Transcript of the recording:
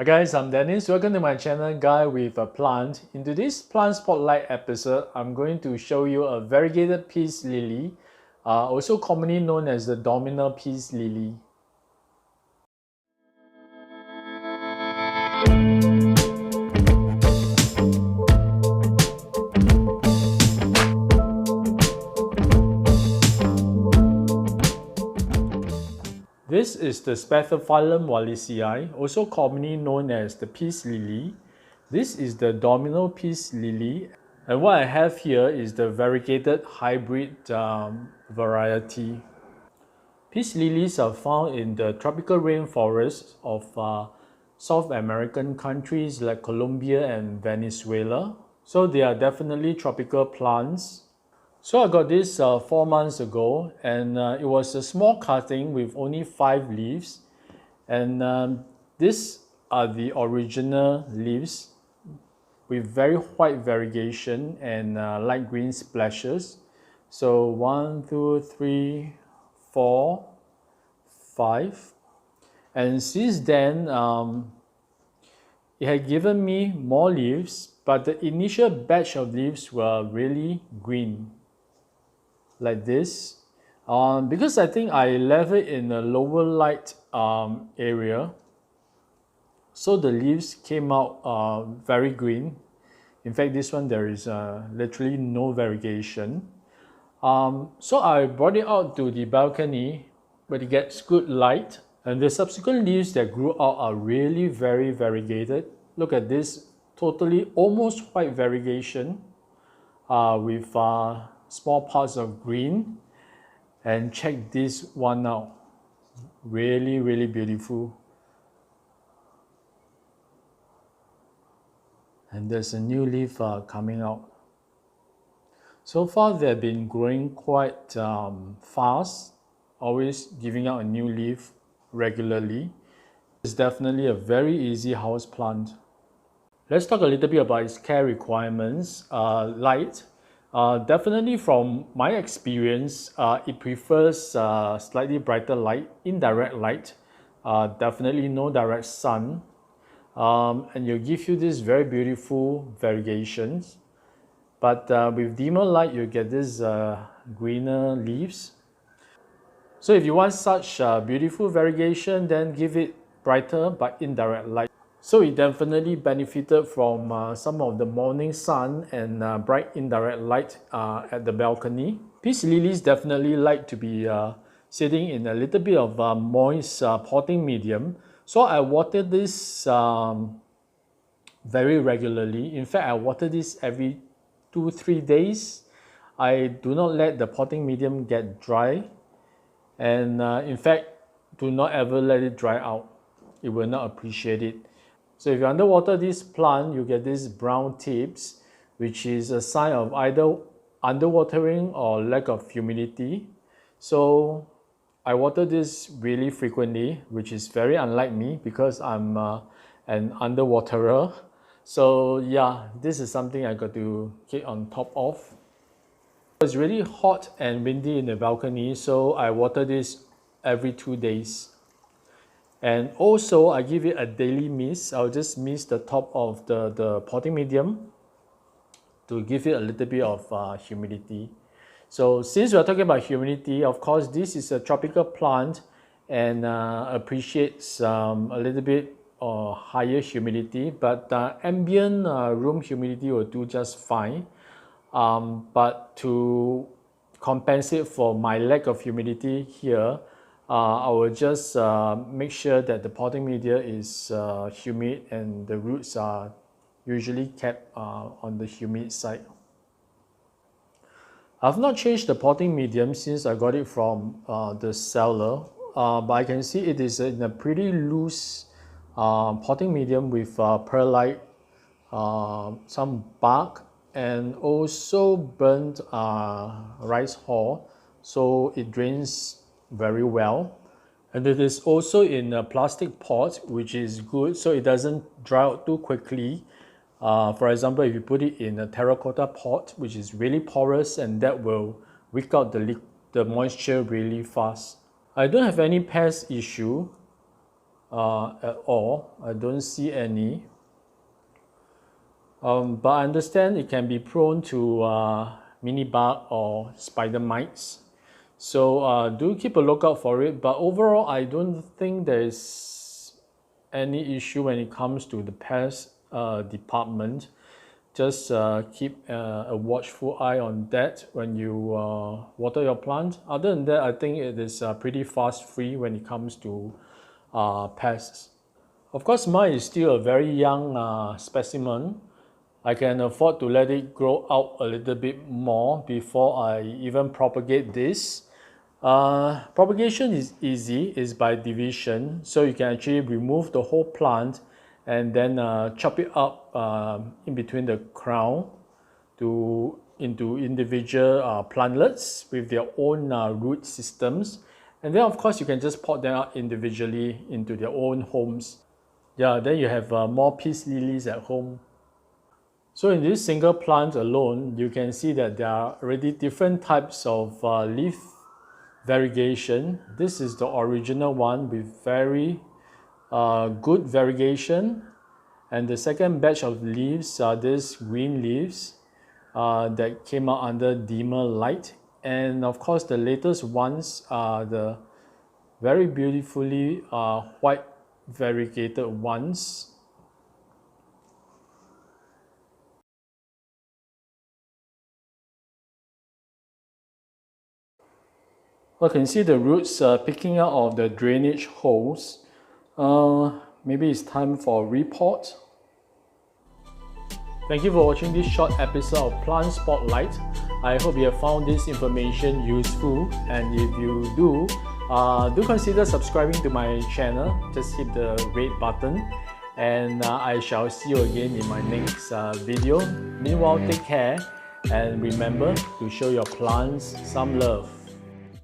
Hi guys, I'm Dennis. Welcome to my channel, Guy with a Plant. In today's plant spotlight episode, I'm going to show you a variegated peace lily, also commonly known as the Domino Peace Lily. This is the Spathiphyllum wallisii, also commonly known as the peace lily. This is the Domino Peace Lily, and what I have here is the variegated hybrid variety. Peace lilies are found in the tropical rainforests of South American countries like Colombia and Venezuela. So they are definitely tropical plants. So I got this 4 months ago, and it was a small cutting with only 5 leaves. And these are the original leaves with very white variegation and light green splashes. So 1, 2, 3, 4, 5. And since then, it had given me more leaves, but the initial batch of leaves were really green, like this. Because I think I left it in a lower light area, so the leaves came out very green. In fact, this one there is literally no variegation. So I brought it out to the balcony where it gets good light, and the subsequent leaves that grew out are really very variegated. Look at this, totally almost white variegation with small parts of green. And check this one out, really beautiful. And there's a new leaf coming out. So far they've been growing quite fast, always giving out a new leaf regularly. It's definitely a very easy house plant. Let's talk a little bit about its care requirements. Light. Definitely from my experience, it prefers slightly brighter light, indirect light, definitely no direct sun, and it'll give you these very beautiful variegations. But with dimmer light, you get these greener leaves. So if you want such beautiful variegation, then give it brighter but indirect light. So it definitely benefited from some of the morning sun and bright indirect light at the balcony. Peace lilies definitely like to be sitting in a little bit of moist potting medium. So I water this very regularly. In fact, I water this every 2-3 days. I do not let the potting medium get dry, and in fact, do not ever let it dry out. It will not appreciate it. So if you underwater this plant, you get these brown tips, which is a sign of either underwatering or lack of humidity. So I water this really frequently, which is very unlike me because I'm an underwaterer. So yeah, this is something I got to get on top of. It's really hot and windy in the balcony, so I water this every 2 days. And also I give it a daily mist. I'll just mist the top of the potting medium to give it a little bit of humidity. So since we're talking about humidity, of course this is a tropical plant and appreciates a little bit higher humidity, but ambient room humidity will do just fine. But to compensate for my lack of humidity here, I will just make sure that the potting media is humid and the roots are usually kept on the humid side. I've not changed the potting medium since I got it from the seller, but I can see it is in a pretty loose potting medium with perlite, some bark, and also burnt rice hull, so it drains very well. And it is also in a plastic pot, which is good, so it doesn't dry out too quickly. For example, if you put it in a terracotta pot, which is really porous, and that will wick out the moisture really fast. I don't have any pest issue. at all. I don't see any. But I understand it can be prone to mini bug or spider mites. So do keep a lookout for it. But overall, I don't think there's any issue when it comes to the pest department. Just keep a watchful eye on that when you water your plant. Other than that, I think it is pretty fast free when it comes to pests. Of course, mine is still a very young specimen. I can afford to let it grow out a little bit more before I even propagate this. Propagation is easy, it's by division, so you can actually remove the whole plant and then chop it up in between the crown into individual plantlets with their own root systems. And then of course you can just pot them out individually into their own homes. Yeah, then you have more peace lilies at home. So in this single plant alone, you can see that there are already different types of leaf variegation. This is the original one with very good variegation. And the second batch of leaves are these green leaves that came out under dimmer light. And of course, the latest ones are the very beautifully white variegated ones. I can see the roots picking out of the drainage holes. Maybe it's time for a repot. Thank you for watching this short episode of Plant Spotlight. I hope you have found this information useful, and if you do consider subscribing to my channel. Just hit the red button, and I shall see you again in my next video. Meanwhile, take care, and remember to show your plants some love.